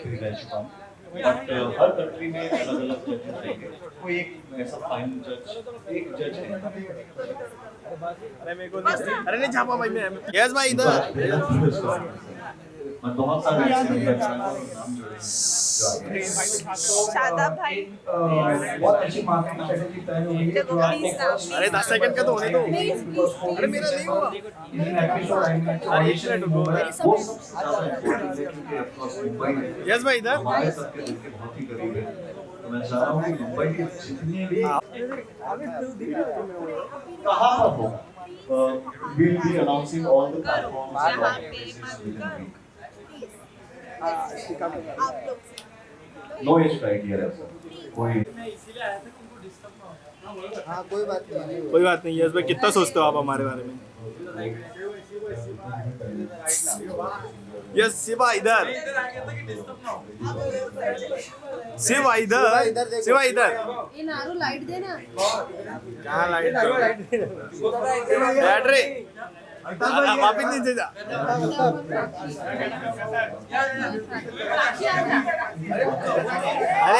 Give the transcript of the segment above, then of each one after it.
भी रह चुका हूँ, बट हर कंट्री में अलग अलग जजेस रहेंगे। कोई एक ऐसा फाइनल जज, एक जज है। अरे मेरे को अरे नहीं छापा भाई मैं यस भाई इधर मैं बहुत सारे ऐसे नाम जुड़े हैं जो आगे शादाब भाई बहुत अच्छी मार्केटिंग स्ट्रेटजी तय हो गई है जो आपने अरे 10 सेकंड का तो होने दो अरे मेरा नहीं हुआ इन एपिसोड आएंगे अरे एक मिनट रुको वो सबसे ज्यादा इम्पोर्टेंट है क्योंकि ऑफकोर्स मुंबई में यस भाई इधर हमारे सबके दिल के बहुत ही करीब है। तो मैं चाह रहा हूँ कि मुंबई के जितने भी कहाँ पर हो we'll be announcing all the platforms and all the places within a week. No age criteria है सर कोई हाँ कोई बात नहीं कोई बात नहीं यस भाई कितना सोचते हो आप हमारे बारे में यस शिवा इधर शिवा इधर शिवा इधर ये नारू लाइट देना कहाँ लाइट बैटरी वापिस नीचे जा अरे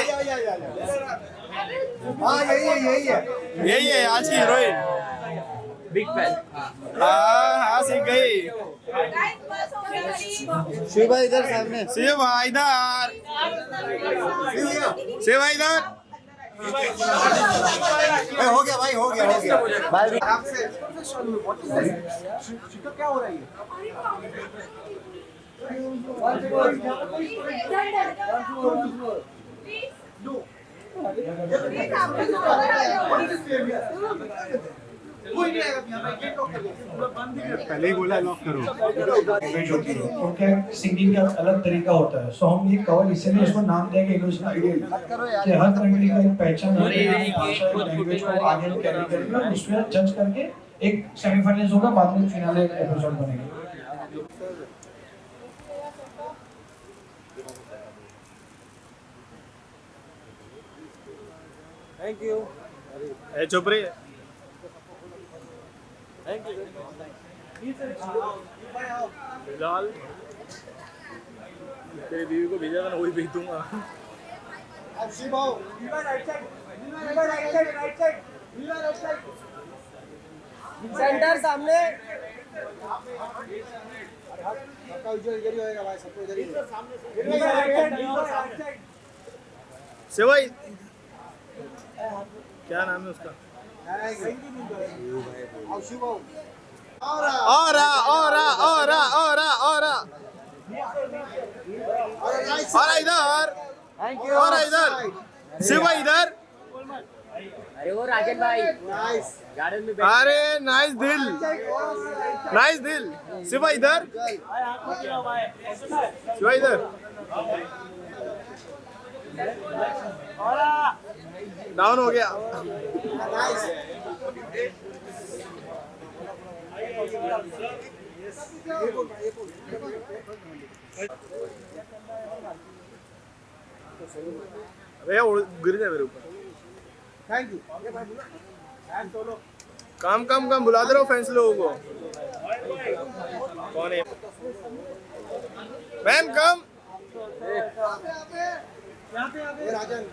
हाँ यही है आज की हीरोइन बिग फैन हाँ सीख गई शिवा इधर सामने शिवा इधर शिवा इधर हो गया भाई हो गया भाई क्या हो रहा है पहले ही बोला लॉक करो क्योंकि सिंगिंग का अलग तरीका होता है सो हम ये कवर इसलिए इसको नाम देंगे इल्यूशन आइडियल कि हर कंट्री का एक पहचान होती है भाषा लैंग्वेज को आगे कैरी करेंगे और उसमें जज करके एक सेमीफाइनल्स होगा बाद में फिनाले एपिसोड बनेगा थैंक यू ए चुप रही फिलहाल तेरी बीवी को भेजा था ना वही भेज दूंगा सेंटर सामने इधर ही होएगा भाई सबको इधर ही शिवाई क्या नाम है उसका और इधर और इधर शिवा इधर अरे वो राजन भाई गार्डन में अरे नाइस दिल शिवा इधर शिवा इधर डाउन हो गया भैया गिर जाए मेरे ऊपर थैंक यू काम बुला दे रहा हूँ फैंस लोगों को कौन है मैम कम राजन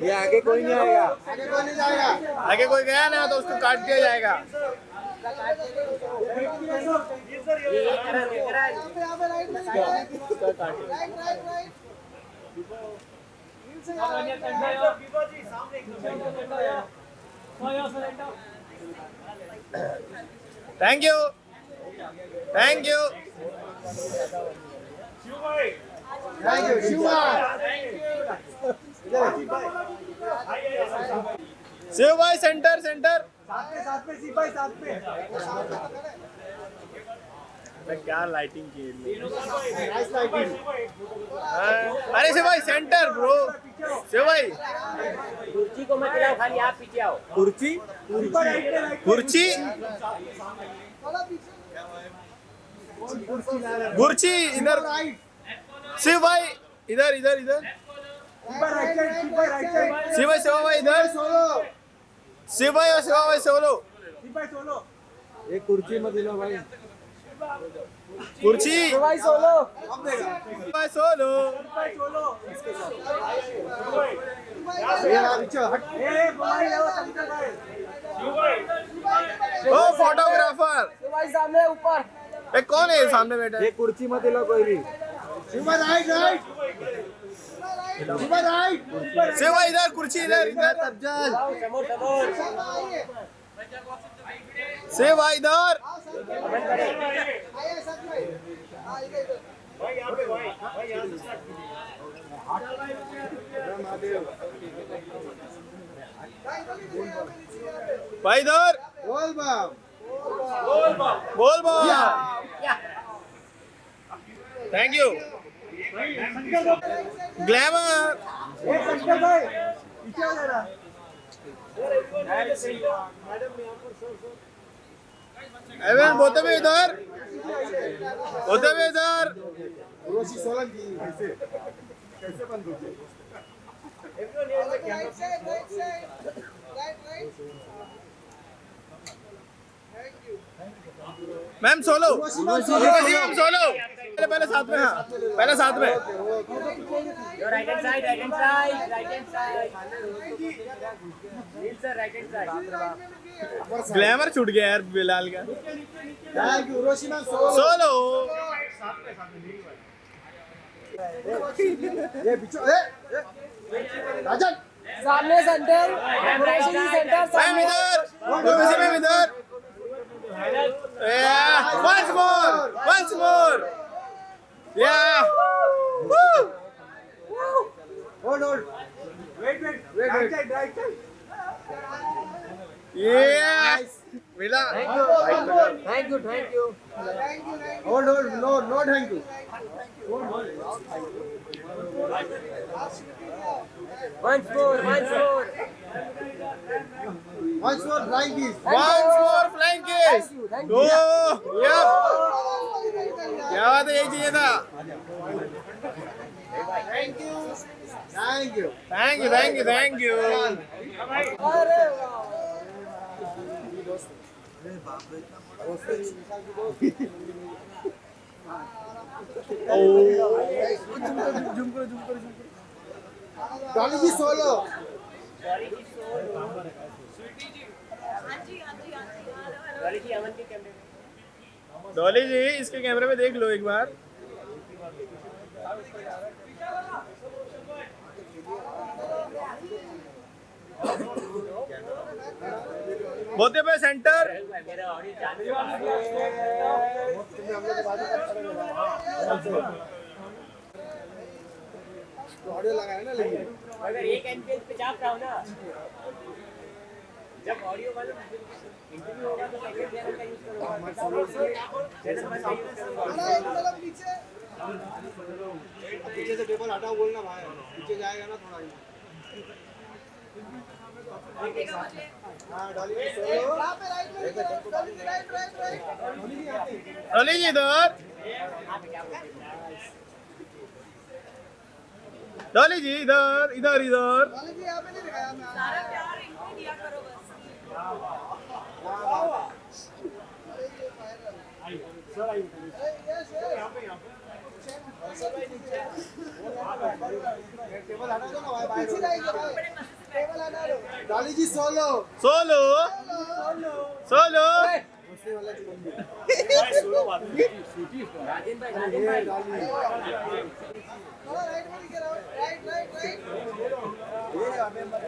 ये आगे कोई नहीं आएगा आगे कोई नहीं जाएगा आगे कोई गया ना तो उसको काट दिया जाएगा thank you thank you Shiva Shiv भाई सेंटर साथ में सिपाही साथ में मैं क्या लाइटिंग की नाइस लाइटिंग अरे शिव भाई सेंटर ब्रो शिव भाई कुर्सी को मत लाओ खाली आप पीछे आओ कुर्सी गुरची इधर शिव भाई इधर शिव भाई इधर शिव भाई सोलो एक कुर्सी मत दिलो भाई कुर्सी भाई सोलो भाई सोलो ओ फोटोग्राफर भाई सामने ऊपर ए कौन है सामने बैठा है एक कुर्सी मत दिलो कोई भी शिव भाई इधर कुर्सी इधर इधर शिव भाई इधर भाई इधर बोल बाप बोल बोल थैंक यू ग्लैमर एवन बोलते हुए इधर रोशी सोलंकी कैसे बंद होती मैम सोलो मैम सोलो पहले साथ में हाँ पहले साथ में Your right hand side, right hand side, right hand side. Neil sir, right hand side. Glamour छूट गया यार बिलाल का thank you Roshi ma'am solo ये बिचो राजन सामने सेंटर, रोशनी सेंटर मैम इधर मैम इधर once more yeah woo hold wait yeah मिला thank you hold no thank you once more trying this once more flying kiss oh yeah क्या बात है यही चाहिए था thank you Dolly ji solo Dolly ji इसके कैमरे में देख लो एक बार बोलते पे सेंटर ऑडियो लगाया ना लेकिन अगर एक एमपीएस पे चाप रहा हो ना जब ऑडियो वाला इंटरव्यू होगा तो सेकंड चैनल का यूज करूंगा चैनल वन का यूज करूंगा पीछे से टेबल हटाओ बोलना भाई पीछे जाएगा ना थोड़ा हाँ डॉली जी सोलो डॉली जी इधर डॉली जी इधर सारा प्यार इनको ही दिया करो बस टेबल हटा दो ना भाई डॉली जी सोलो सोलो राजन भाई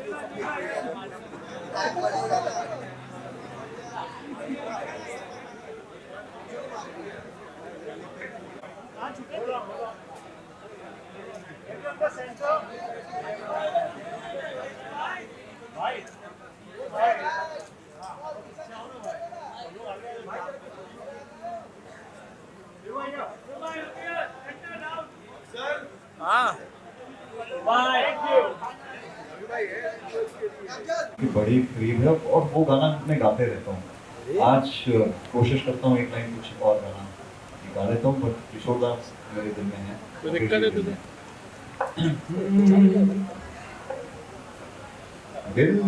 हाँ की बड़ी क्रीम है और वो गाना मैं गाते रहता हूँ आज कोशिश करता हूँ एक लाइन कुछ और गाना गा लेता हूँ बट किशोर दास मेरे दिल में है तो दिक्कत है तुझे दिल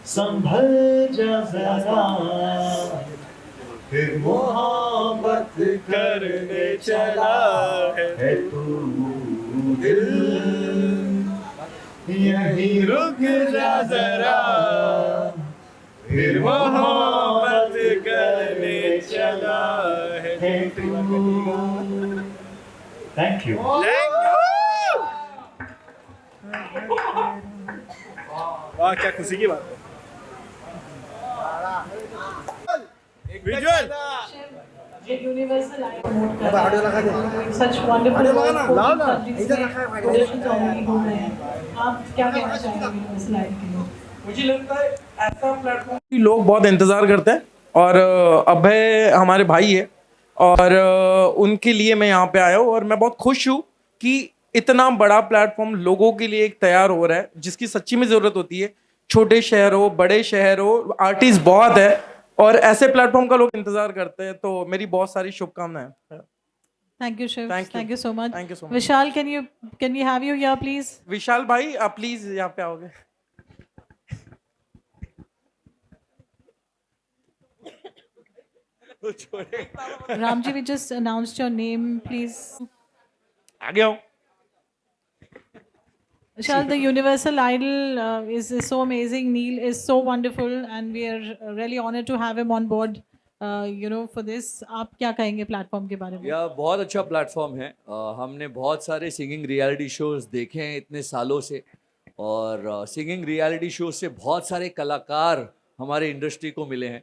संभल जा जरा, फिर मोहब्बत करने चला है तू दिल, यहीं रुक जा जरा, फिर मोहब्बत करने चला है तू। Thank you. वाह क्या खुशी की बात है। विजुअल Universal I promote कर रहा है। Such wonderful work, 14 countries में promotions already हो रहे हैं। आप क्या कहना चाहेंगे Universal I के लिए? मुझे लगता है ऐसा प्लेटफॉर्म की लोग बहुत इंतज़ार करते हैं और अभय हमारे भाई है और उनके लिए मैं यहाँ पे आया हूँ और मैं बहुत खुश हूँ कि इतना बड़ा प्लेटफॉर्म लोगों के लिए एक तैयार हो रहा है जिसकी सच्ची में ज़रूरत होती है। छोटे शहर हो, बड़े शहर हो, आर्टिस्ट बहुत है और ऐसे प्लेटफॉर्म का लोग इंतज़ार करते हैं, तो मेरी बहुत सारी शुभकामनाएं। Thank you, Shiv. Thank you. Thank you so much. Thank you so much. Vishal, can we have you here, please? विशाल भाई आप प्लीज़ यहाँ पे आओगे। Ramji, we just announced your name, please. आ गया हूँ। Vishal, the Universal Idol is so amazing. Neil is so wonderful, and we are really honored to have him on board. For this, आप क्या कहेंगे platform के बारे में? यह बहुत अच्छा प्लेटफॉर्म है। हमने बहुत सारे सिंगिंग रियलिटी शोज देखे हैं इतने सालों से और सिंगिंग रियलिटी शो से बहुत सारे कलाकार हमारे इंडस्ट्री को मिले हैं।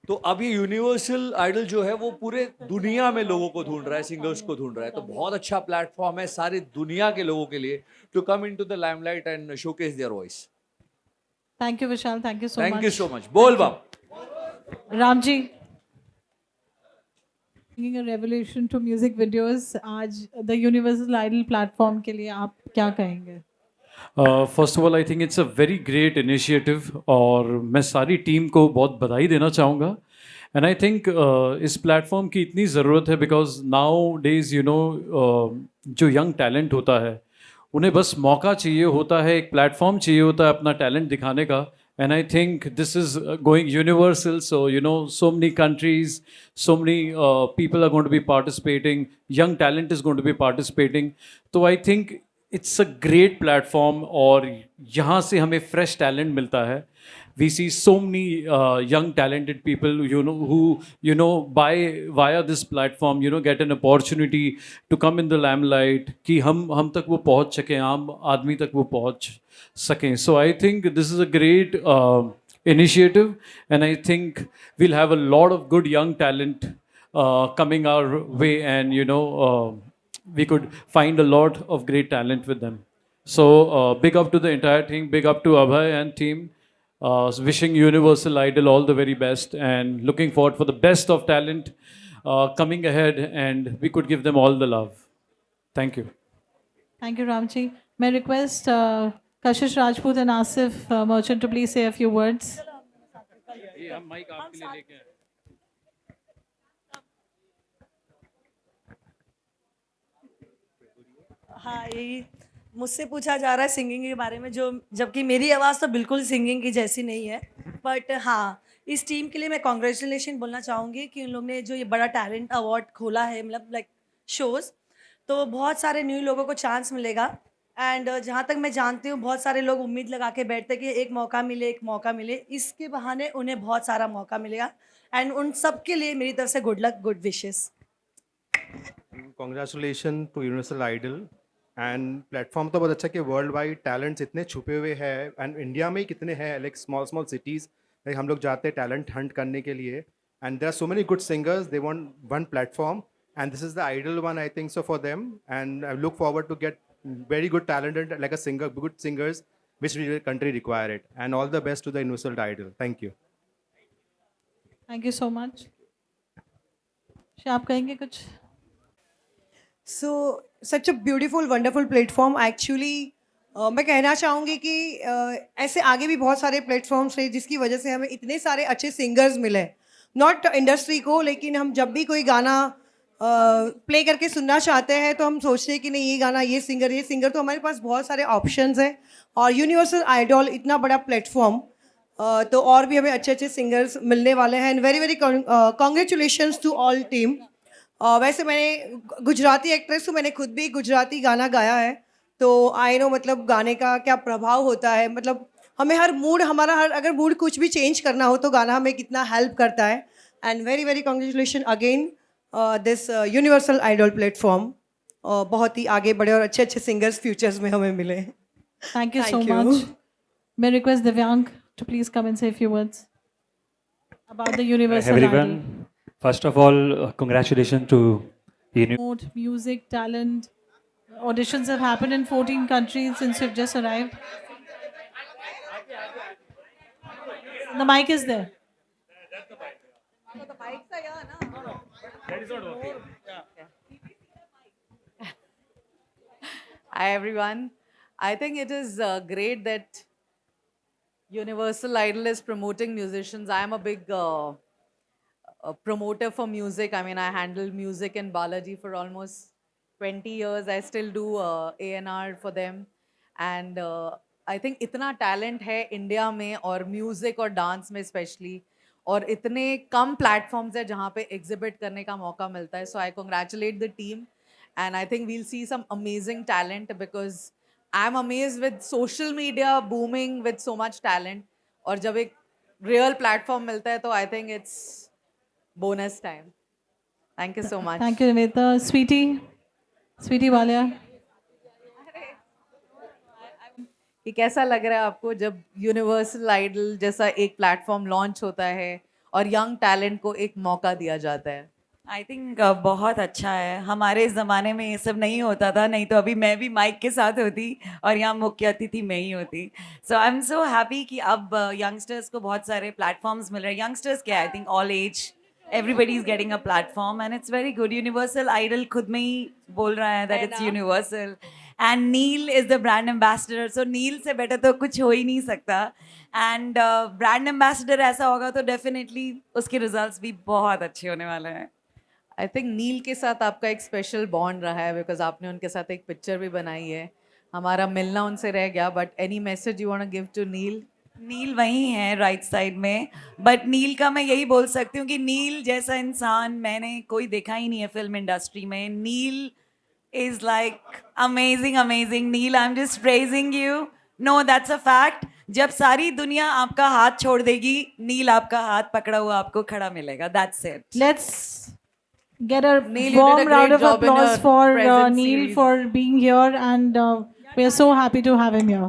तो अब ये यूनिवर्सल आइडल जो है वो पूरे दुनिया में लोगों को ढूंढ रहा है, सिंगर्स को ढूंढ रहा है। तो बहुत अच्छा प्लेटफॉर्म है सारी दुनिया के लोगों के लिए to come into the limelight and showcase their voice. Thank you Vishal, thank you so much. Thank you so much. बोल बम। Ram ji, a revolution to music videos, आज the Universal Idol platform के लिए आप क्या कहेंगे? First of all I think it's a very great initiative और मैं सारी टीम को बहुत बधाई देना चाहूँगा। एंड आई थिंक इस प्लेटफॉर्म की इतनी ज़रूरत है बिकॉज नाउ डेज जो यंग टैलेंट होता है उन्हें बस मौका चाहिए होता है, एक प्लेटफॉर्म चाहिए होता है अपना टैलेंट दिखाने का। And I think this is going universal. So, so many countries, so many people are going to be participating. Young talent is going to be participating. So I think it's a great platform और यहाँ से हमें fresh talent मिलता है. We see so many young talented people, who, via this platform, get an opportunity to come in the limelight, कि हम तक वो पहुँच सकें, आम आदमी तक वो पहुँच सकें. So I think this is a great initiative, and I think we'll have a lot of good young talent coming our way, and we could find a lot of great talent with them. So big up to the entire thing, big up to Abhay and team. Wishing Universal Idol all the very best and looking forward for the best of talent coming ahead, and we could give them all the love. Thank you. Thank you, Ramji. May I request Kashish Rajput and Asif Merchant to please say a few words. हाँ, यही मुझसे पूछा जा रहा है singing के बारे में, जो जबकि मेरी आवाज़ तो बिल्कुल सिंगिंग की जैसी नहीं है। बट हाँ, इस टीम के लिए मैं कॉन्ग्रेचुलेशन बोलना चाहूँगी कि उन लोग ने जो ये बड़ा टैलेंट अवार्ड खोला है, मतलब लाइक शोज़, तो बहुत सारे न्यू लोगों को चांस मिलेगा। एंड जहाँ तक मैं जानती हूँ बहुत सारे लोग उम्मीद लगा के बैठते कि एक मौका मिले। इसके बहाने उन्हें बहुत सारा मौका मिलेगा एंड उन सब के लिए मेरी तरफ से good luck, good wishes. Congratulation to Universal Idol. And platform तो बहुत अच्छा कि वर्ल्ड वाइड टैलेंट्स इतने छुपे हुए हैं, एंड इंडिया में ही कितने हैं, लाइक स्मॉल सिटीज़, लाइक हम लोग जाते हैं टैलेंट हंट करने के लिए, and there are so many good singers, they want one platform, and this is the idol one I think so for them, and I look forward to get very good talented like a singer, good singers which the country require it, and all the best to the Universal Idol. Thank you. Thank you so much. आप कहेंगे कुछ? So such a beautiful wonderful platform actually. मैं कहना चाहूँगी कि ऐसे आगे भी बहुत सारे प्लेटफॉर्म्स हैं जिसकी वजह से हमें इतने सारे अच्छे सिंगर्स मिले, नॉट इंडस्ट्री को, लेकिन हम जब भी कोई गाना प्ले करके सुनना चाहते हैं तो हम सोचते हैं कि नहीं ये गाना ये सिंगर, तो हमारे पास बहुत सारे ऑप्शंस हैं। और यूनिवर्सल आइडल इतना बड़ा प्लेटफॉर्म तो और भी हमें अच्छे अच्छे सिंगर्स मिलने वाले हैं and very very congratulations to all team. वैसे मैंने गुजराती एक्ट्रेस हूँ, मैंने खुद भी गुजराती गाना गाया है, तो आई नो मतलब गाने का क्या प्रभाव होता है, मतलब हमें हर मूड, हमारा हर अगर मूड कुछ भी चेंज करना हो तो गाना हमें कितना हेल्प करता है। And very very congratulation again this Universal Idol platform. बहुत ही आगे बढ़े और अच्छे अच्छे सिंगर्स फ्यूचर्स में हमें मिले। Thank you so Thank you. much. May I request Divyang to please come and say a few words about the Universal everyone. Idol. First of all, congratulations to Promote music, talent. Auditions have happened in 14 countries since you've just arrived. The mic is there. Hi everyone. I think it is great that Universal Idol is promoting musicians. I am a big promoter for music. I mean, I handled music in Balaji for almost 20 years. I still do A&R for them. And I think इतना talent है India में और music और dance में especially, और इतने कम platforms है जहाँ पे exhibit करने का मौका मिलता है. So I congratulate the team. And I think we'll see some amazing talent because I'm amazed with social media booming with so much talent. और जब एक real platform मिलता है तो I think it's bonus time. Thank you so much. Thank you, Niveta. Sweetie Walia. कि कैसा लग रहा है आपको जब यूनिवर्सल आइडल जैसा एक प्लेटफॉर्म लॉन्च होता है और यंग टैलेंट को एक मौका दिया जाता है? आई थिंक बहुत अच्छा है। हमारे ज़माने में ये सब नहीं होता था, नहीं तो अभी मैं भी माइक के साथ होती और यहाँ मुख्य अतिथि मैं ही होती। सो आई एम सो हैप्पी कि अब यंगस्टर्स को बहुत सारे प्लेटफॉर्म्स मिल रहे हैं। यंगस्टर्स क्या, I think all age everybody is getting a platform and it's very good. Universal idol खुद में ही बोल रहा है that it's universal and Neel is the brand ambassador. So Neel से बेटर तो कुछ हो ही नहीं सकता। एंड ब्रांड एम्बेसडर ऐसा होगा तो डेफिनेटली उसके रिजल्ट्स भी बहुत अच्छे होने वाले हैं। आई थिंक नील के साथ आपका एक स्पेशल बॉन्ड रहा है बिकॉज आपने उनके साथ एक पिक्चर भी बनाई है। हमारा मिलना उनसे रह गया, but any message you want to give to Neel? Neel वही है राइट साइड में, बट नील का मैं यही बोल सकती हूँ कि नील जैसा इंसान मैंने कोई देखा ही नहीं है फिल्म इंडस्ट्री में। Neel is like amazing amazing. Neel, I am just praising you. No, that's a fact. जब सारी दुनिया आपका हाथ छोड़ देगी, नील आपका हाथ पकड़ा हुआ आपको खड़ा मिलेगा। That's it. Let's get a Neil, you did a warm great round of job in applause your for present Neil series. for being here, and we are so happy to have him here.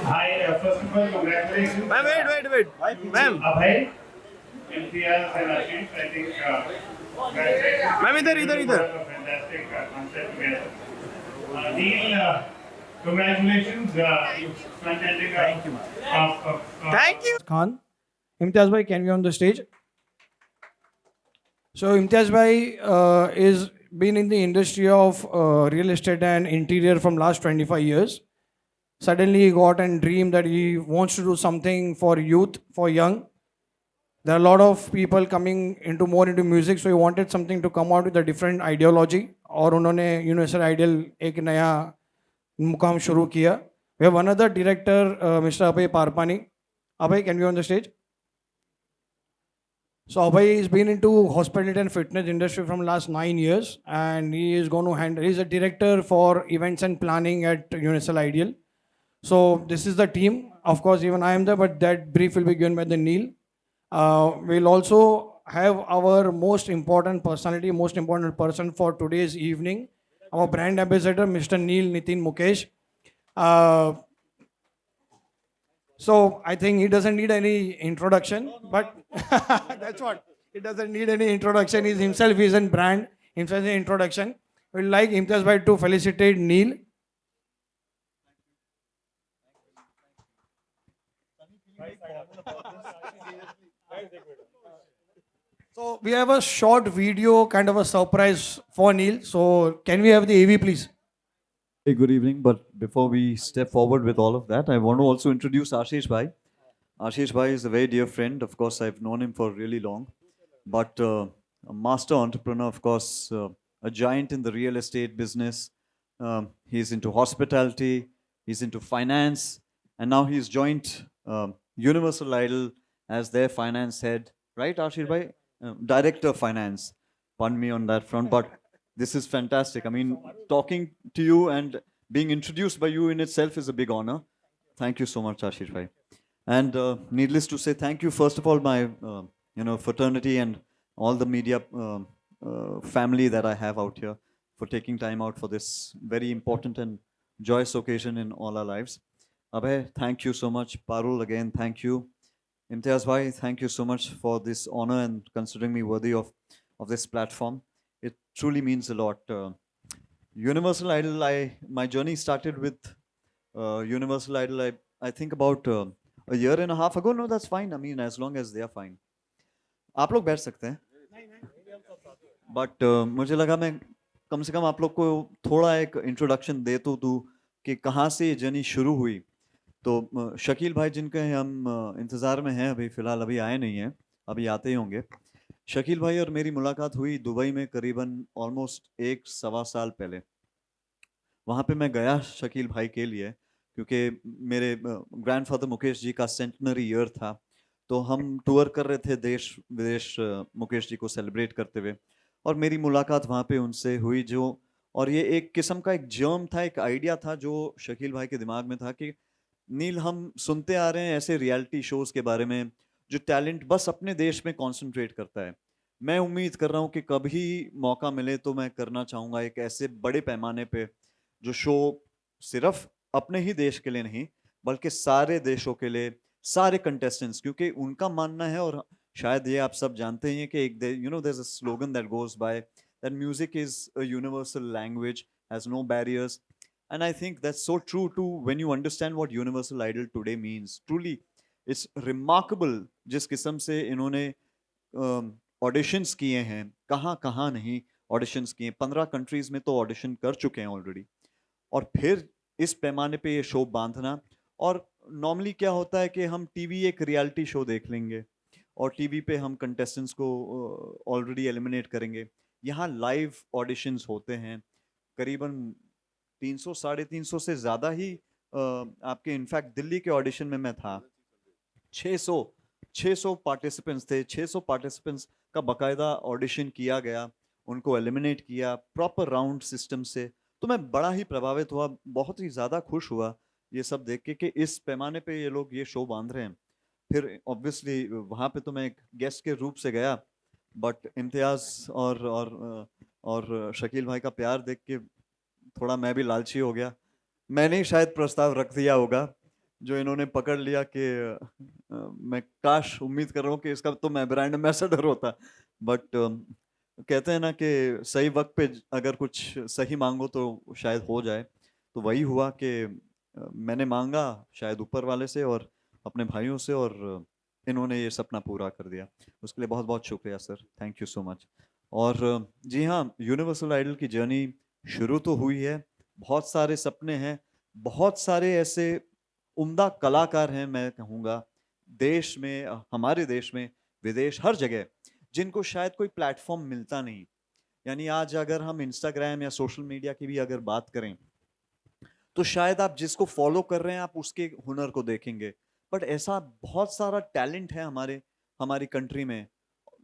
Hi, first of all, congratulations. Ma'am, wait. Ma'am. Abhay, Imtiaz and Ashish, I think congratulations. Ma'am, इधर. You have a fantastic concept together. Neil, congratulations. You front-ended Thank you, ma'am. Thank you. Khan. Imtiaz bhai, can we on the stage? So Imtiaz bhai is been in the industry of real estate and interior from last 25 years. Suddenly he got a dream that he wants to do something for youth, for young. There are a lot of people coming into more into music, so he wanted something to come out with a different ideology. और उन्होंने universal idol एक नया मुकाम शुरू किया. We have another director, Mr. Abhay Parpani. Abhay, can we on the stage? So Abhay has been into hospitality and fitness industry from last 9 years, and he is going to handle. He is a director for events and planning at Universal Ideal. So this is the team. Of course, even I am there, but that brief will be given by the Neil. We'll also have our most important personality, most important person for today's evening, our brand ambassador, Mr. Neil Nitin Mukesh. So I think he doesn't need any introduction, but that's what. He doesn't need any introduction. He's himself is a brand, himself is an introduction. We'd like Imtiaz bhai to felicitate Neil. So we have a short video, kind of a surprise for Neil. So can we have the AV, please? Hey, good evening. But before we step forward with all of that, I want to also introduce Ashish Bhai. Ashish Bhai is a very dear friend. Of course, I've known him for really long. But a master entrepreneur, of course, a giant in the real estate business. He's into hospitality, he's into finance, and now he's joined Universal Idol as their finance head, right, Ashir bhai? Director of finance. Pardon me on that front, but this is fantastic. I mean, talking to you and being introduced by you in itself is a big honor. Thank you so much, Ashir bhai. And needless to say, thank you first of all, my fraternity and all the media family that I have out here for taking time out for this very important and joyous occasion in all our lives. Abhay, thank you so much. Parul, again, thank you. Imtiaz bhai, thank you so much for this honor and considering me worthy of this platform. It truly means a lot. Universal Idol, my journey started with Universal Idol, I think about a year and a half ago. No, that's fine. I mean, as long as they are fine. आप लोग बैठ सकते हैं. But मुझे लगा मैं कम से कम आप लोग को थोड़ा एक इंट्रोडक्शन दे तो दूँ कि कहाँ से ये जर्नी शुरू हुई. तो शकील भाई जिनके हम इंतज़ार में हैं अभी फ़िलहाल, अभी आए नहीं हैं, अभी आते ही होंगे. शकील भाई और मेरी मुलाकात हुई दुबई में करीबन ऑलमोस्ट 1-1.25 साल पहले. वहाँ पे मैं गया शकील भाई के लिए क्योंकि मेरे ग्रैंडफादर मुकेश जी का सेंटनरी ईयर था, तो हम टूर कर रहे थे देश विदेश मुकेश जी को सेलिब्रेट करते हुए, और मेरी मुलाकात वहाँ पे उनसे हुई. जो और ये एक किस्म का एक जर्म था, एक आइडिया था जो शकील भाई के दिमाग में था कि नील, हम सुनते आ रहे हैं ऐसे रियलिटी शोज़ के बारे में जो टैलेंट बस अपने देश में कॉन्सेंट्रेट करता है. मैं उम्मीद कर रहा हूँ कि कभी मौका मिले तो मैं करना चाहूँगा एक ऐसे बड़े पैमाने पे जो शो सिर्फ अपने ही देश के लिए नहीं बल्कि सारे देशों के लिए, सारे कंटेस्टेंट्स, क्योंकि उनका मानना है, और शायद ये आप सब जानते ही हैं कि एक there is a slogan that goes by that music is a universal language, has no barriers. And I think that's so true too when you understand what Universal Idol today means. Truly, it's remarkable जिस किस्म से इन्होंने auditions किए हैं, कहाँ कहाँ नहीं auditions किए. 15 कंट्रीज में तो ऑडिशन कर चुके हैं ऑलरेडी, और फिर इस पैमाने पे ये शो बांधना. और नॉर्मली क्या होता है कि हम टीवी एक रियलिटी शो देख लेंगे और टीवी पे हम कंटेस्टेंट्स को ऑलरेडी एलिमिनेट करेंगे. यहाँ लाइव ऑडिशंस होते हैं, करीबन 300-350 से ज़्यादा ही आपके. इनफैक्ट दिल्ली के ऑडिशन में मैं था, 600 पार्टिसिपेंट्स थे. 600 पार्टिसिपेंट्स का बाकायदा ऑडिशन किया गया, उनको एलिमिनेट किया प्रॉपर राउंड सिस्टम से. तो मैं बड़ा ही प्रभावित हुआ, बहुत ही ज़्यादा खुश हुआ ये सब देख के कि इस पैमाने पे ये लोग ये शो बांध रहे हैं. फिर ऑब्वियसली वहाँ पे तो मैं एक गेस्ट के रूप से गया, बट इम्तियाज़ और शकील भाई का प्यार देख के थोड़ा मैं भी लालची हो गया. मैंने शायद प्रस्ताव रख दिया होगा जो इन्होंने पकड़ लिया कि मैं काश उम्मीद कर रहा हूँ कि इसका तो मैं ब्रांड एम्बेसडर होता. बट कहते हैं ना कि सही वक्त पे अगर कुछ सही मांगो तो शायद हो जाए. तो वही हुआ कि मैंने मांगा शायद ऊपर वाले से और अपने भाइयों से, और इन्होंने ये सपना पूरा कर दिया. उसके लिए बहुत बहुत शुक्रिया sir, thank you so much. और जी हाँ, यूनिवर्सल आइडल की जर्नी शुरू तो हुई है, बहुत सारे सपने हैं, बहुत सारे ऐसे उम्दा कलाकार हैं, मैं कहूँगा देश में, हमारे देश में, विदेश, हर जगह, जिनको शायद कोई प्लेटफॉर्म मिलता नहीं. यानी आज अगर हम इंस्टाग्राम या सोशल मीडिया की भी अगर बात करें तो शायद आप जिसको फॉलो कर रहे हैं आप उसके हुनर को देखेंगे, बट ऐसा बहुत सारा टैलेंट है हमारी कंट्री में.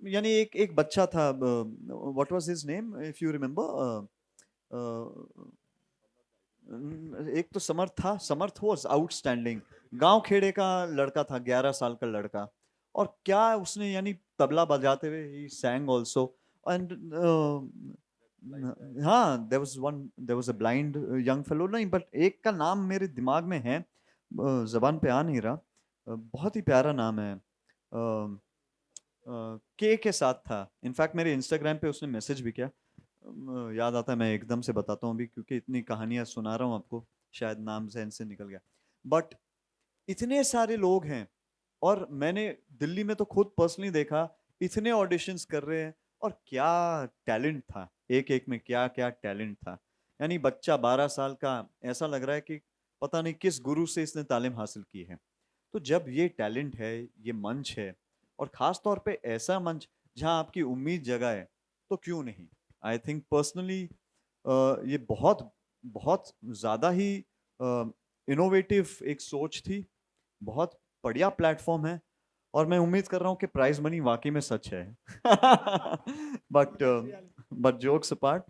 यानी एक बच्चा था, what was his name if you remember, एक तो समर्थ वाज आउटस्टैंडिंग. गांव खेड़े का लड़का था, 11 साल का लड़का, और क्या उसने यानी तबला बजाते हुए ही sang also. And हाँ, there was a blind young fellow, नहीं बट एक का नाम मेरे दिमाग में है, जबान पे आ नहीं रहा, बहुत ही प्यारा नाम है, के साथ था. इनफैक्ट मेरे इंस्टाग्राम पे उसने मैसेज भी किया, याद आता है, मैं एकदम से बताता हूँ अभी क्योंकि इतनी कहानियाँ सुना रहा हूँ आपको, शायद नाम जहन से निकल गया. बट इतने सारे लोग हैं, और मैंने दिल्ली में तो खुद पर्सनली देखा, इतने ऑडिशंस कर रहे हैं, और क्या टैलेंट था एक में, क्या क्या टैलेंट था. यानी बच्चा 12 साल का, ऐसा लग रहा है कि पता नहीं किस गुरु से इसने तालीम हासिल की है. तो जब ये टैलेंट है, ये मंच है, और ख़ास तौर पे ऐसा मंच जहाँ आपकी उम्मीद जगाए तो क्यों नहीं। आई थिंक पर्सनली ये बहुत बहुत ज़्यादा ही इनोवेटिव एक सोच थी, बहुत बढ़िया प्लेटफॉर्म है, और मैं उम्मीद कर रहा हूँ कि प्राइज मनी वाकई में सच है। But jokes apart,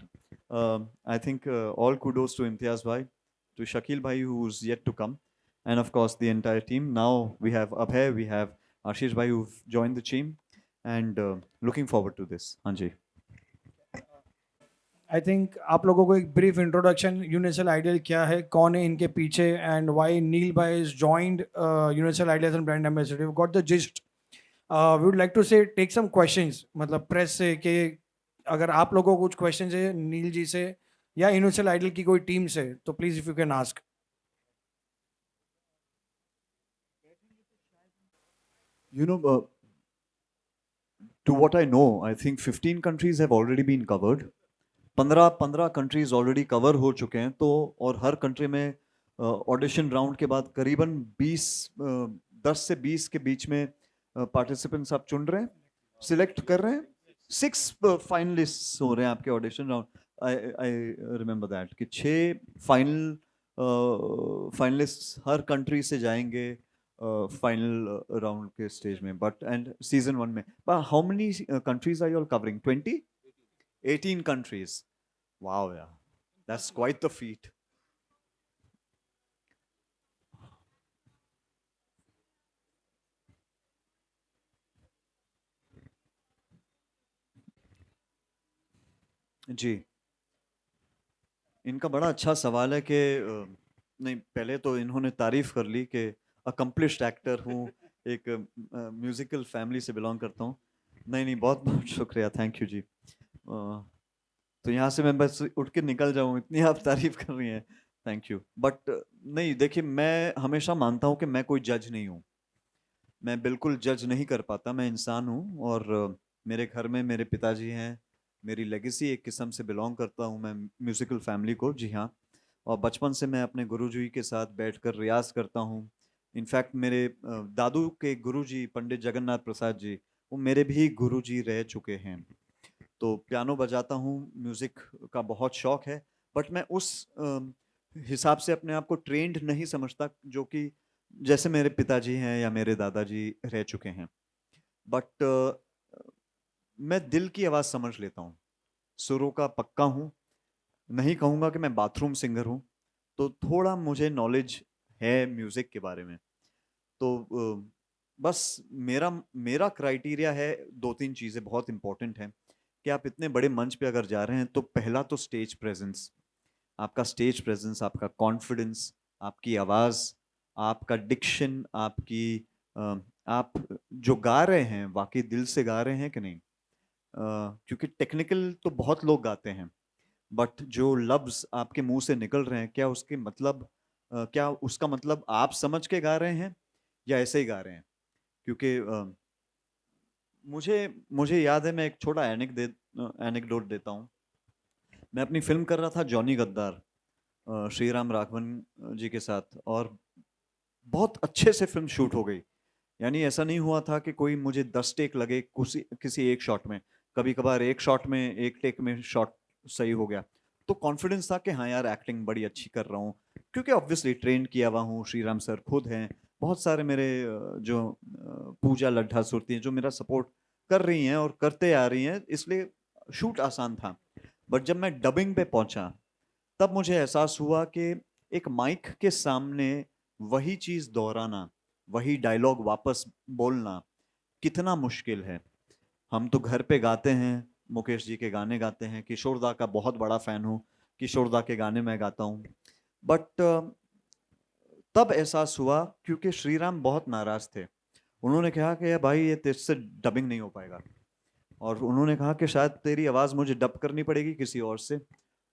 I think all kudos to Imtiaz bhai, to Shakil bhai who's yet to come, and of course the entire team. Now we have Abhay, we have Ashish bhai who've joined the team, and looking forward to this. Hanji. I think आप लोगों को एक brief introduction universal ideal क्या है, कौन है इनके पीछे, एंड व्हाई नील भाई is joined Universal Idol and brand ambassador, we got the gist. We would like to say take some questions, मतलब प्रेस से, कि अगर आप लोगों को कुछ क्वेश्चन है नील जी से या यूनिवर्सल आइडियल की कोई टीम से, तो please if you can ask. You know, to what I know, I think 15 countries have already been covered. 15 countries already cover हो चुके हैं, तो और हर कंट्री में ऑडिशन राउंड के बाद करीबन 10 से 20 के बीच में पार्टिसिपेंट्स आप चुन रहे हैं, सिलेक्ट कर रहे हैं। 6 फाइनलिस्ट हो रहे हैं आपके audition round. I remember that कि 6 फाइनलिस्ट हर कंट्री से जाएंगे फाइनल राउंड के स्टेज में। बट एंड सीजन 1 में how many countries are you all covering? 18 countries. Wow, yeah. That's quite the feat. जी, इनका बड़ा अच्छा सवाल है कि नहीं, पहले तो इन्होंने तारीफ कर ली कि अकम्पलिश्ड एक्टर हूँ, एक म्यूजिकल फैमिली से बिलोंग करता हूँ। नहीं, बहुत बहुत शुक्रिया, थैंक यू जी। तो यहाँ से मैं बस उठ के निकल जाऊँ, इतनी आप तारीफ कर रही हैं, थैंक यू। बट नहीं, देखिए, मैं हमेशा मानता हूँ कि मैं कोई जज नहीं हूँ, मैं बिल्कुल जज नहीं कर पाता, मैं इंसान हूँ। और मेरे घर में मेरे पिताजी हैं, मेरी लेगेसी एक किस्म से बिलोंग करता हूँ मैं म्यूज़िकल फैमिली को, जी हाँ। और बचपन से मैं अपने गुरुजी के साथ बैठकर रियाज करता हूँ। इनफैक्ट मेरे दादू के गुरुजी पंडित जगन्नाथ प्रसाद जी, वो मेरे भी गुरुजी रह चुके हैं। तो पियानो बजाता हूँ, म्यूज़िक का बहुत शौक़ है, बट मैं उस हिसाब से अपने आप को ट्रेंड नहीं समझता जो कि जैसे मेरे पिताजी हैं या मेरे दादाजी रह चुके हैं। बट मैं दिल की आवाज़ समझ लेता हूँ, सुरों का पक्का हूँ, नहीं कहूँगा कि मैं बाथरूम सिंगर हूँ, तो थोड़ा मुझे नॉलेज है म्यूज़िक के बारे में। तो बस मेरा क्राइटेरिया है, 2-3 चीज़ें बहुत इंपॉर्टेंट हैं कि आप इतने बड़े मंच पे अगर जा रहे हैं, तो पहला तो स्टेज प्रेजेंस, आपका स्टेज प्रेजेंस, आपका कॉन्फिडेंस, आपकी आवाज़, आपका डिक्शन, आप जो गा रहे हैं वाकई दिल से गा रहे हैं कि नहीं। क्योंकि टेक्निकल तो बहुत लोग गाते हैं, बट जो लफ्ज़ आपके मुंह से निकल रहे हैं, क्या उसका मतलब आप समझ के गा रहे हैं या ऐसे ही गा रहे हैं। क्योंकि मुझे याद है, मैं एक छोटा एनेक्डोट देता हूँ। मैं अपनी फिल्म कर रहा था जॉनी गद्दार, श्री राम राघवन जी के साथ, और बहुत अच्छे से फिल्म शूट हो गई। यानी ऐसा नहीं हुआ था कि कोई मुझे 10 टेक लगे किसी एक शॉट में, कभी कभार एक शॉट में, एक टेक में शॉट सही हो गया। तो कॉन्फिडेंस था कि हाँ यार, एक्टिंग बड़ी अच्छी कर रहा हूँ, क्योंकि ऑब्वियसली ट्रेन किया हुआ हूँ। श्री राम सर खुद हैं, बहुत सारे मेरे जो पूजा लड्ढा सुरती हैं जो मेरा सपोर्ट कर रही हैं और करते आ रही हैं, इसलिए शूट आसान था। बट जब मैं डबिंग पे पहुंचा, तब मुझे एहसास हुआ कि एक माइक के सामने वही चीज़ दोहराना, वही डायलॉग वापस बोलना कितना मुश्किल है। हम तो घर पे गाते हैं, मुकेश जी के गाने गाते हैं, किशोर दा का बहुत बड़ा फ़ैन हूँ, किशोर दा के गाने मैं गाता हूँ। बट तब एहसास हुआ, क्योंकि श्रीराम बहुत नाराज़ थे। उन्होंने कहा कि भाई, ये तेरे डबिंग नहीं हो पाएगा, और उन्होंने कहा कि शायद तेरी आवाज़ मुझे डब करनी पड़ेगी किसी और से।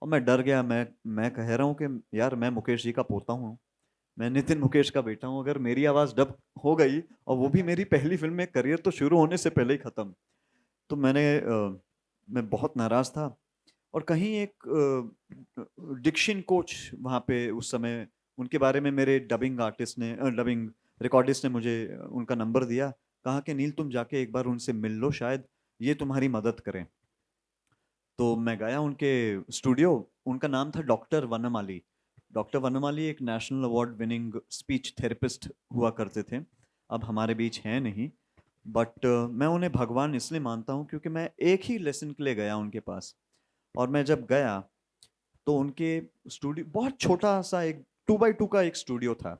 और मैं डर गया। मैं कह रहा हूँ कि यार, मैं मुकेश जी का पोता हूँ, मैं नितिन मुकेश का बेटा हूँ, अगर मेरी आवाज़ डब हो गई, और वो भी मेरी पहली फिल्म में, करियर तो शुरू होने से पहले ही ख़त्म। तो मैं बहुत नाराज़ था। और कहीं एक डिक्शन कोच वहाँ पे उस समय, उनके बारे में मेरे डबिंग रिकॉर्डिस्ट ने मुझे उनका नंबर दिया, कहा कि नील, तुम जाके एक बार उनसे मिल लो, शायद ये तुम्हारी मदद करें। तो मैं गया उनके स्टूडियो, उनका नाम था डॉक्टर वनमाली। डॉक्टर वनमाली एक national award winning speech therapist हुआ करते थे, अब हमारे बीच हैं नहीं, बट मैं उन्हें भगवान इसलिए मानता हूँ क्योंकि मैं एक ही लेसन के लिए गया उनके पास। और मैं जब गया तो उनके स्टूडियो बहुत छोटा सा एक 2x2 का एक स्टूडियो था,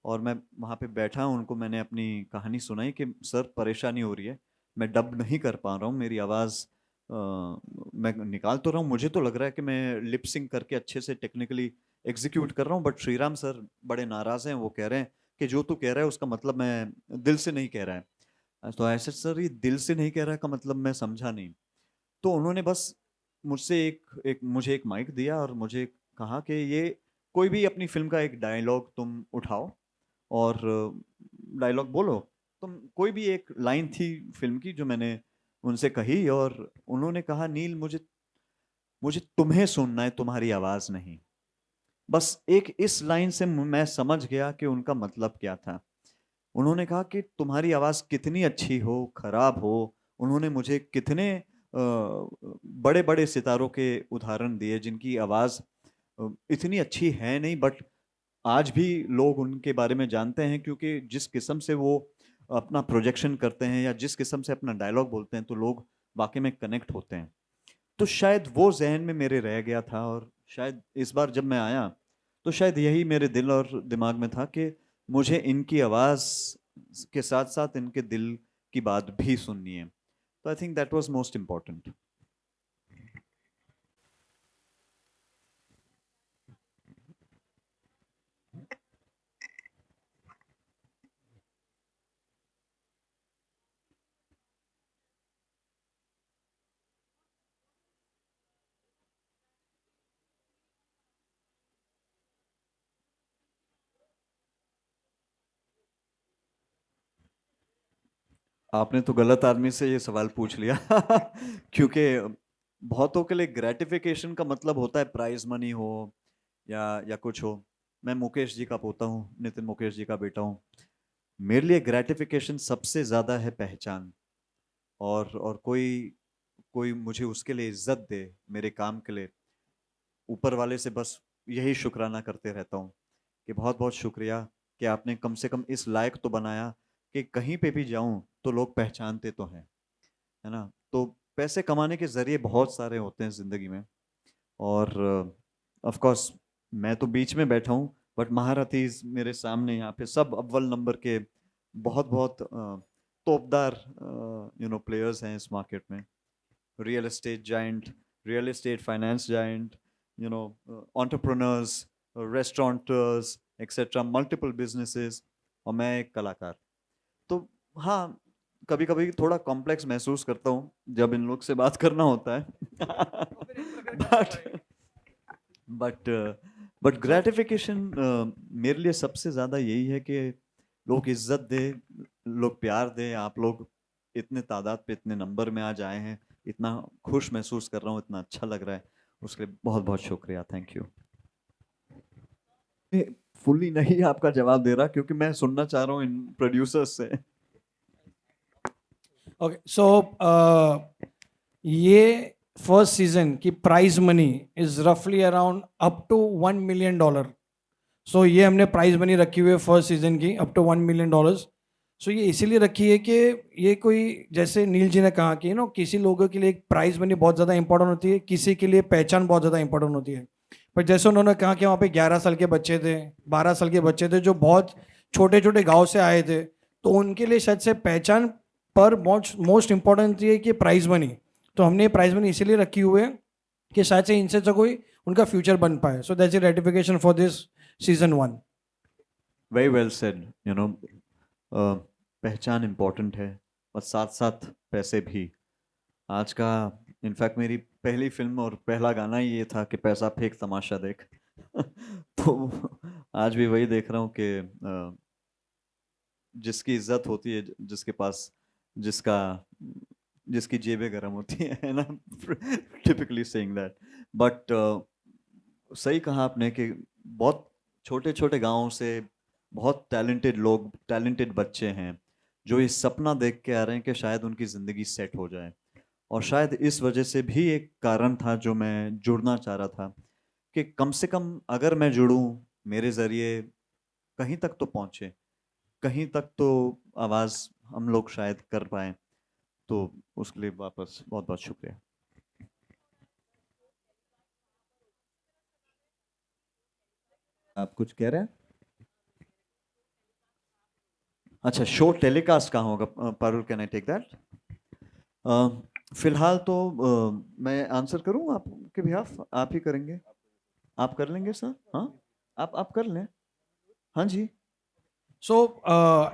और मैं वहाँ पे बैठा, उनको मैंने अपनी कहानी सुनाई कि सर परेशानी हो रही है, मैं डब नहीं कर पा रहा हूँ, मेरी आवाज़ मैं निकाल तो रहा हूँ, मुझे तो लग रहा है कि मैं लिप सिंक करके अच्छे से टेक्निकली एग्जीक्यूट कर रहा हूँ, बट श्रीराम सर बड़े नाराज़ हैं, वो कह रहे हैं कि जो तू कह रहा है उसका मतलब मैं दिल से नहीं कह रहा है। तो ऐसे सर ये दिल से नहीं कह रहा है का मतलब मैं समझा नहीं। तो उन्होंने बस मुझसे मुझे एक माइक दिया और मुझे कहा कि ये कोई भी अपनी फिल्म का एक डायलॉग तुम उठाओ और डायलॉग बोलो। तुम कोई भी एक लाइन थी फिल्म की जो मैंने उनसे कही, और उन्होंने कहा नील मुझे मुझे तुम्हें सुनना है, तुम्हारी आवाज़ नहीं। बस एक इस लाइन से मैं समझ गया कि उनका मतलब क्या था। उन्होंने कहा कि तुम्हारी आवाज़ कितनी अच्छी हो, खराब हो, उन्होंने मुझे कितने बड़े बड़े सितारों के उदाहरण दिए जिनकी आवाज़ इतनी अच्छी है नहीं, बट आज भी लोग उनके बारे में जानते हैं क्योंकि जिस किस्म से वो अपना प्रोजेक्शन करते हैं या जिस किस्म से अपना डायलॉग बोलते हैं तो लोग वाकई में कनेक्ट होते हैं। तो शायद वो जहन में मेरे रह गया था, और शायद इस बार जब मैं आया तो शायद यही मेरे दिल और दिमाग में था कि मुझे इनकी आवाज़ के साथ साथ इनके दिल की बात भी सुननी है। तो I think that was most important. आपने तो गलत आदमी से ये सवाल पूछ लिया क्योंकि बहुतों के लिए ग्रेटिफिकेशन का मतलब होता है प्राइज मनी हो या कुछ हो। मैं मुकेश जी का पोता हूँ, नितिन मुकेश जी का बेटा हूँ। मेरे लिए ग्रेटिफिकेशन सबसे ज़्यादा है पहचान, और कोई कोई मुझे उसके लिए इज्जत दे, मेरे काम के लिए, ऊपर वाले से बस यही शुक्राना करते रहता हूँ कि बहुत बहुत शुक्रिया कि आपने कम से कम इस लायक तो बनाया कि कहीं पे भी जाऊं तो लोग पहचानते तो हैं, है ना। तो पैसे कमाने के जरिए बहुत सारे होते हैं ज़िंदगी में, और ऑफ कोर्स मैं तो बीच में बैठा हूँ, बट महारथी मेरे सामने यहाँ पे सब अव्वल नंबर के बहुत बहुत तोपदार प्लेयर्स हैं इस मार्केट में। Real estate giant, real estate finance giant, entrepreneurs, restaurateurs etcetera, multiple businesses, और मैं एक कलाकार। तो हाँ, कभी कभी थोड़ा कॉम्प्लेक्स महसूस करता हूँ जब इन लोग से बात करना होता है बट बट ग्रेटिफिकेशन मेरे लिए सबसे ज़्यादा यही है कि लोग इज्जत दे, लोग प्यार दे। आप लोग इतने तादाद पे, इतने नंबर में आज आए हैं, इतना खुश महसूस कर रहा हूँ, इतना अच्छा लग रहा है, उसके लिए बहुत बहुत शुक्रिया, थैंक यू। फुल्ली नहीं आपका जवाब दे रहा क्योंकि मैं सुनना चाह रहा हूँ इन प्रोड्यूसर्स से। ओके, सो ये फर्स्ट सीजन की प्राइज मनी इज रफली अराउंड अप टू $1 मिलियन। सो ये हमने प्राइज मनी रखी हुई है फर्स्ट सीजन की अप टू $1 मिलियन। सो ये इसीलिए रखी है कि ये कोई, जैसे नील जी ने कहा कि किसी लोगों के लिए एक प्राइज मनी बहुत ज़्यादा इंपॉर्टेंट होती है, किसी के लिए पहचान बहुत ज़्यादा इंपॉर्टेंट होती है। पर जैसे उन्होंने कहा कि वहाँ पे 11 साल के बच्चे थे, 12 साल के बच्चे थे जो बहुत छोटे छोटे गांव से आए थे, तो उनके लिए शायद से पहचान पर मोस्ट इम्पॉर्टेंट ये कि प्राइज मनी। तो हमने ये प्राइज मनी इसीलिए रखी हुई है कि शायद से इनसे तो कोई उनका फ्यूचर बन पाए। So that's the ratification for this season 1। Very well said. पहचान इम्पोर्टेंट है और साथ साथ पैसे भी। आज का इनफैक्ट मेरी पहली फिल्म और पहला गाना ही ये था कि पैसा फेंक तमाशा देख तो आज भी वही देख रहा हूँ कि जिसकी इज्जत होती है, जिसके पास जिसकी जेबें गर्म होती है ना, टिपिकली सेइंग दैट। बट सही कहा आपने कि बहुत छोटे छोटे गाँव से बहुत टैलेंटेड लोग, टैलेंटेड बच्चे हैं जो ये सपना देख के आ रहे हैं कि शायद उनकी ज़िंदगी सेट हो जाए। और शायद इस वजह से भी एक कारण था जो मैं जुड़ना चाह रहा था कि कम से कम अगर मैं जुड़ूं, मेरे ज़रिए कहीं तक तो पहुँचे, कहीं तक तो आवाज़ हम लोग शायद कर पाएँ। तो उसके लिए वापस बहुत बहुत शुक्रिया। आप कुछ कह रहे हैं? अच्छा, शो टेलीकास्ट कहाँ होगा? Parul, can I take that? फिलहाल तो मैं आंसर करूँ आपके बिहाफ? आप ही करेंगे? आप कर लेंगे सर? हाँ, आप कर लें। हाँ जी। सो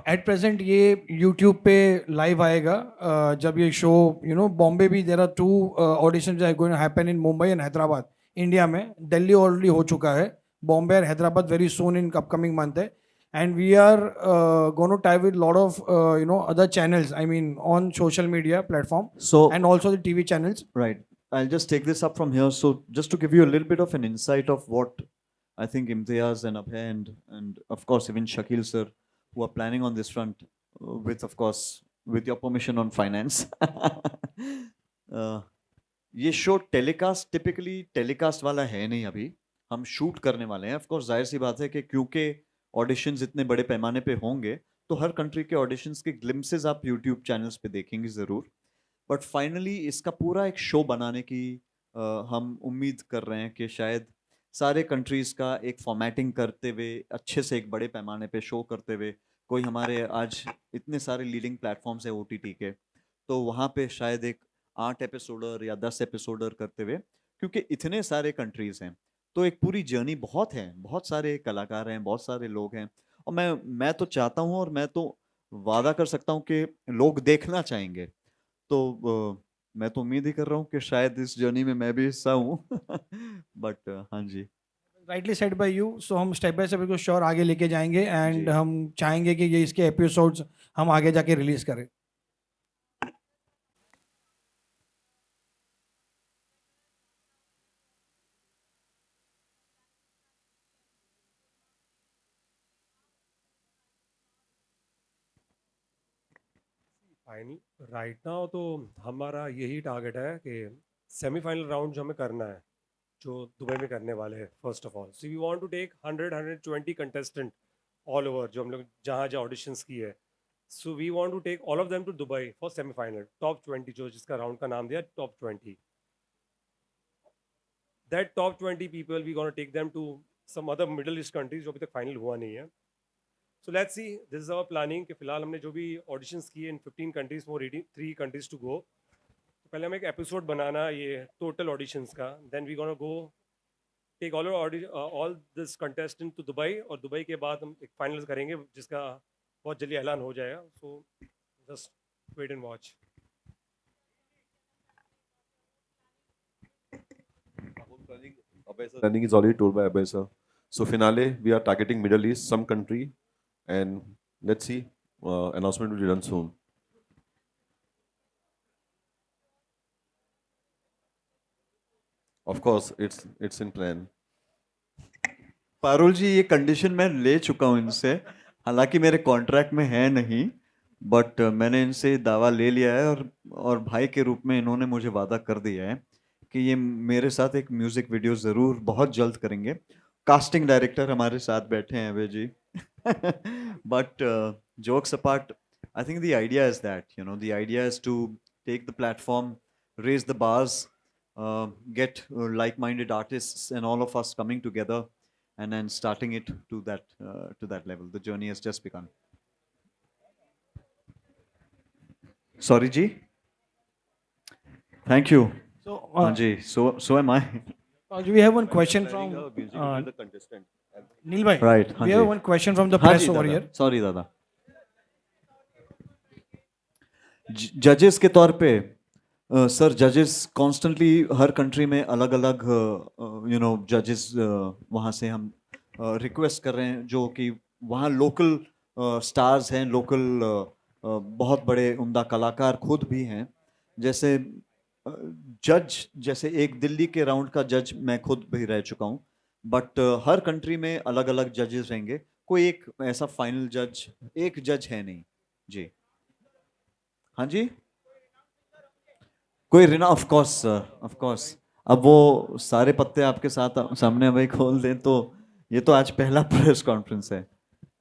एट प्रेजेंट ये यूट्यूब पे लाइव आएगा जब ये शो बॉम्बे भी there are 2 auditions are going to happen in Mumbai and Hyderabad India में. दिल्ली ऑलरेडी हो चुका है, बॉम्बे और Hyderabad very soon in upcoming month है. And we are going to tie with a lot of other channels, I mean on social media platform, So and also the TV channels. Right. I'll just take this up from here. So just to give you a little bit of an insight of what I think Imtiaz and Abhay and of course even Shakil sir, who are planning on this front, with of course with your permission on finance. ये show telecast typically telecast वाला है नहीं, अभी हम shoot करने वाले हैं. Of course जाहिर सी बात है कि क्योंकि ऑडिशंस इतने बड़े पैमाने पे होंगे तो हर कंट्री के ऑडिशंस के ग्लिम्सेस आप यूट्यूब चैनल्स पे देखेंगे ज़रूर. बट फाइनली इसका पूरा एक शो बनाने की हम उम्मीद कर रहे हैं कि शायद सारे कंट्रीज़ का एक फॉर्मेटिंग करते हुए अच्छे से एक बड़े पैमाने पे शो करते हुए, कोई हमारे आज इतने सारे लीडिंग प्लेटफॉर्म्स है OTT के, तो वहाँ पे शायद एक 8 एपिसोडर या 10 एपिसोडर करते हुए, क्योंकि इतने सारे कंट्रीज़ हैं तो एक पूरी जर्नी बहुत है, बहुत सारे कलाकार हैं, बहुत सारे लोग हैं. और मैं तो चाहता हूँ और मैं तो वादा कर सकता हूँ कि लोग देखना चाहेंगे. तो मैं तो उम्मीद ही कर रहा हूँ कि शायद इस जर्नी में मैं भी हिस्सा हूँ. बट हाँ जी, राइटली सेड बाय यू. सो हम स्टेप बाय स्टेप इसको श्योर आगे लेके जाएंगे एंड हम चाहेंगे कि ये इसके एपिसोड्स हम आगे जाके रिलीज करें. फाइनल राइट नाउ तो हमारा यही टारगेट है कि सेमीफाइनल राउंड जो हमें करना है, जो दुबई में करने वाले हैं. First of all see we want to take 120 contestant all over, जो हम लोग जहाँ जहाँ ऑडिशंस की है. So we want to take all of them to Dubai for semifinal top 20, जो जिसका राउंड का नाम दिया top 20. That top 20 people we gonna take them to some other Middle East countries जो अभी तक फाइनल हुआ नहीं है. So let's see, this is our planning कि फिलहाल हमने जो भी ऑडिशंस किए in 15 countries for 3 countries to go. तो पहले हमें एक एपिसोड बनाना ये टोटल ऑडिशंस का, then we gonna go take all this contestant to Dubai, और दुबई के बाद हम एक फाइनल करेंगे जिसका बहुत जल्दी ऐलान हो जाएगा. So just wait and watch. Planning is already told by Abhay sir. So finale, we are targeting Middle East, some country, and let's see. Announcement will be done soon. Of course, it's in plan. Parul ji, ये condition मैं ले चुका हूँ इनसे, हालांकि मेरे contract में है नहीं, बट मैंने इनसे दावा ले लिया है और भाई के रूप में इन्होंने मुझे वादा कर दिया है कि ये मेरे साथ एक म्यूजिक वीडियो ज़रूर बहुत जल्द करेंगे. कास्टिंग डायरेक्टर हमारे साथ बैठे हैं Abhay ji. But jokes apart, I think the idea is that the idea is to take the platform, raise the bars, get like-minded artists and all of us coming together and then starting it to that level. The journey has just begun. Sorry ji. Thank you. So ji, so am I. We have one question from the contestant. Neil bhai. Right. We have one question from the press over here. Sorry dada. जजेस के तौर पे sir, जजेस constantly हर country में अलग अलग जजेस वहाँ से हम रिक्वेस्ट कर रहे हैं, जो कि वहाँ लोकल स्टार्स हैं, लोकल बहुत बड़े उम्दा कलाकार खुद भी हैं. जैसे जज, जैसे एक दिल्ली के राउंड का जज मैं खुद भी रह चुका हूँ, बट हर कंट्री में अलग अलग जजेस रहेंगे. कोई एक ऐसा फाइनल जज, एक जज है नहीं जी. हाँ जी, कोई रिना, ऑफ कोर्स अब वो सारे पत्ते आपके साथ सामने अभी खोल दें तो ये तो आज पहला प्रेस कॉन्फ्रेंस है,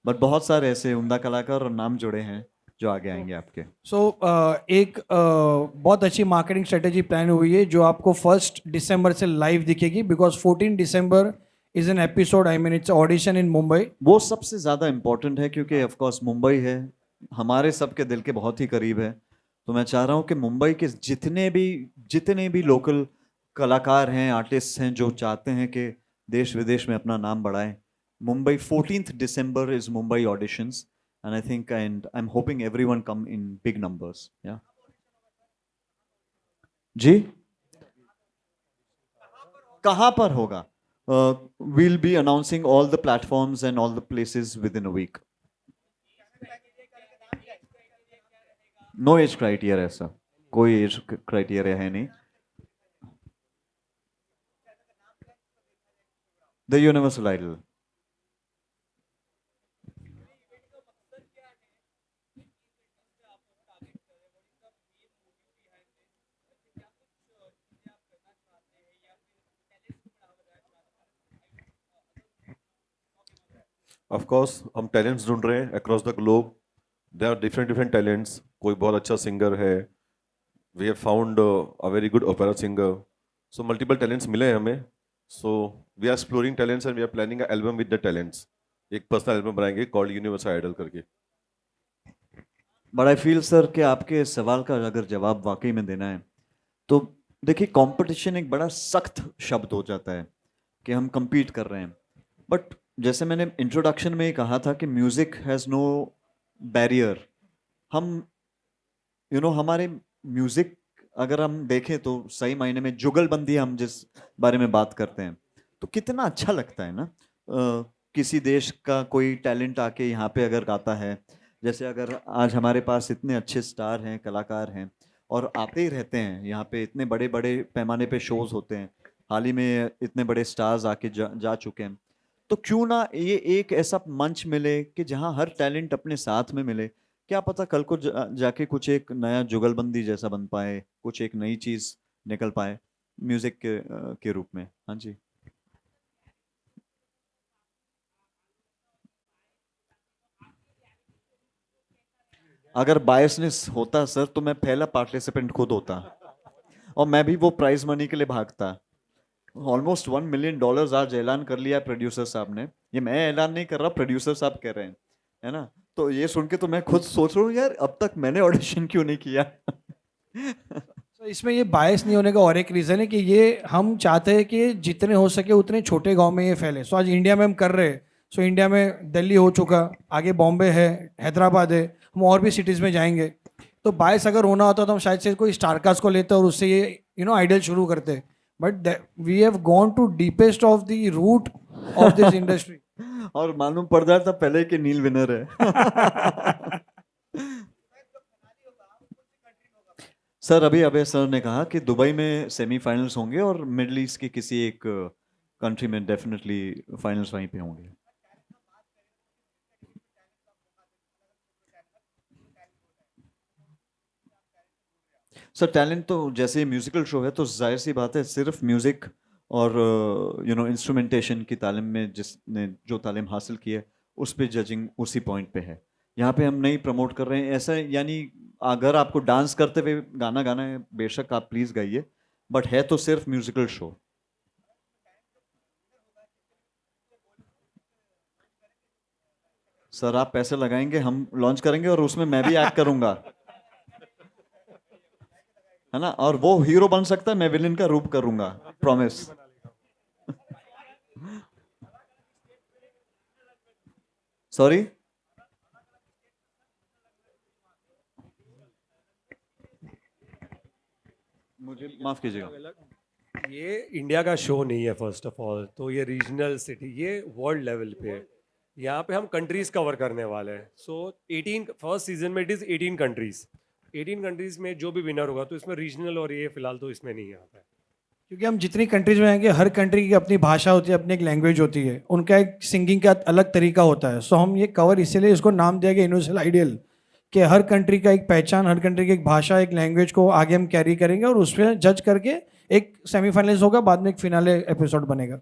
बट बहुत सारे ऐसे उम्दा कलाकार और नाम जुड़े हैं जो आगे आएंगे आपके। एक बहुत अच्छी मार्केटिंग स्ट्रेटेजी प्लान हुई है जो आपको 1 दिसंबर से लाइव दिखेगी, because 14 December is an episode, I mean it's audition in Mumbai. वो सबसे ज़्यादा इम्पोर्टेंट है क्योंकि ऑफ कोर्स मुंबई है, हमारे सबके दिल के बहुत ही करीब है। तो मैं चाह रहा हूँ कि मुंबई के जितने भी लोकल कलाकार हैं, आर्टिस्ट हैं जो चाहते हैं कि देश विदेश में अपना नाम बढ़ाएं, Mumbai 14th December is Mumbai auditions, and I think and I'm hoping everyone come in big numbers. Yeah. जी कहाँ पर होगा? We'll be announcing all the platforms and all the places within a week. No age criteria ऐसा, कोई age criteria है नहीं। The Universal Idol. Of course हम talents ढूंढ रहे हैं across the globe. There are different talents. कोई बहुत अच्छा सिंगर है, we have found a very good opera singer, so multiple talents मिले हैं हमें। So we are exploring talents and we are planning a album with the talents. एक personal album बनाएंगे called Universal Idol करके। But I feel sir कि आपके सवाल का अगर जवाब वाकई में देना है तो देखिए, कंपटीशन एक बड़ा सख्त शब्द हो जाता है कि हम compete कर रहे हैं, बट जैसे मैंने इंट्रोडक्शन में ही कहा था कि म्यूजिक हैज़ नो बैरियर। हम हमारे म्यूजिक अगर हम देखें तो सही मायने में जुगलबंदी हम जिस बारे में बात करते हैं तो कितना अच्छा लगता है ना। किसी देश का कोई टैलेंट आके यहाँ पे अगर गाता है, जैसे अगर आज हमारे पास इतने अच्छे स्टार हैं, कलाकार हैं और आते ही रहते हैं यहाँ पे, इतने बड़े बड़े पैमाने पे शोज होते हैं, हाल ही में इतने बड़े स्टार्स आके जा चुके हैं, तो क्यों ना ये एक ऐसा मंच मिले कि जहाँ हर टैलेंट अपने साथ में मिले। क्या पता कल को जाके कुछ एक नया जुगलबंदी जैसा बन पाए, कुछ एक नई चीज निकल पाए म्यूजिक के रूप में। हाँ जी। अगर बायसनेस होता सर तो मैं पहला पार्टिसिपेंट खुद होता और मैं भी वो प्राइज मनी के लिए भागता। ऑलमोस्ट $1 million आज ऐलान कर लिया प्रोड्यूसर साहब ने। ये मैं ऐलान नहीं कर रहा, प्रोड्यूसर साहब कह रहे हैं, है ना। तो ये सुन के तो मैं खुद सोच रहा हूँ यार अब तक मैंने ऑडिशन क्यों नहीं किया। तो इसमें ये बायस नहीं होने का और एक रीज़न है कि ये हम चाहते हैं कि जितने हो सके उतने छोटे गांव में ये फैले। सो आज इंडिया में हम कर रहे हैं, सो इंडिया में दिल्ली हो चुका, आगे बॉम्बे है, हैदराबाद है, हम और भी सिटीज़ में जाएंगे। तो बायस अगर होना होता तो हम शायद से कोई स्टारकास्ट को लेते और उससे ये आइडल शुरू करते, but we have gone to deepest of the root of this industry. और मालूम पड़ जाता पहले कि नील विनर है। सर अभी अभय सर ने कहा कि दुबई में सेमीफाइनल्स होंगे और मिडिल ईस्ट की किसी एक कंट्री में डेफिनेटली फाइनल्स वहीं पे होंगे। सर टैलेंट तो जैसे म्यूजिकल शो है तो जाहिर सी बात है सिर्फ म्यूजिक और इंस्ट्रूमेंटेशन की तालीम में जिसने जो तालीम हासिल की है उस पे जजिंग उसी पॉइंट पे है। यहाँ पे हम नहीं प्रमोट कर रहे हैं ऐसा, यानी अगर आपको डांस करते हुए गाना गाना है बेशक आप प्लीज गाइए, बट है तो सिर्फ म्यूजिकल शो। सर आप पैसे लगाएंगे, हम लॉन्च करेंगे और उसमें मैं भी एक्ट करूंगा, है ना। और वो हीरो बन सकता है, मैं विलेन का रूप करूंगा, प्रॉमिस। सॉरी मुझे माफ कीजिएगा। ये इंडिया का शो नहीं है फर्स्ट ऑफ ऑल, तो ये रीजनल सिटी, ये वर्ल्ड लेवल पे है। यहाँ पे हम कंट्रीज कवर करने वाले हैं। सो 18 फर्स्ट सीजन में इट इज़ 18 कंट्रीज। 18 कंट्रीज में जो भी विनर होगा तो इसमें रीजनल और ये फिलहाल तो इसमें नहीं आता है, क्योंकि हम जितनी कंट्रीज में आएंगे हर कंट्री की अपनी भाषा होती है, अपनी एक लैंग्वेज होती है, उनका एक सिंगिंग का अलग तरीका होता है। सो हम ये कवर इसीलिए इसको नाम दिया गया यूनिवर्सल आइडियल कि हर कंट्री का एक पहचान, हर कंट्री की एक भाषा, एक लैंग्वेज को आगे हम कैरी करेंगे और उस पर जज करके एक सेमीफाइनलिस्ट होगा, बाद में एक फिनाले एपिसोड बनेगा.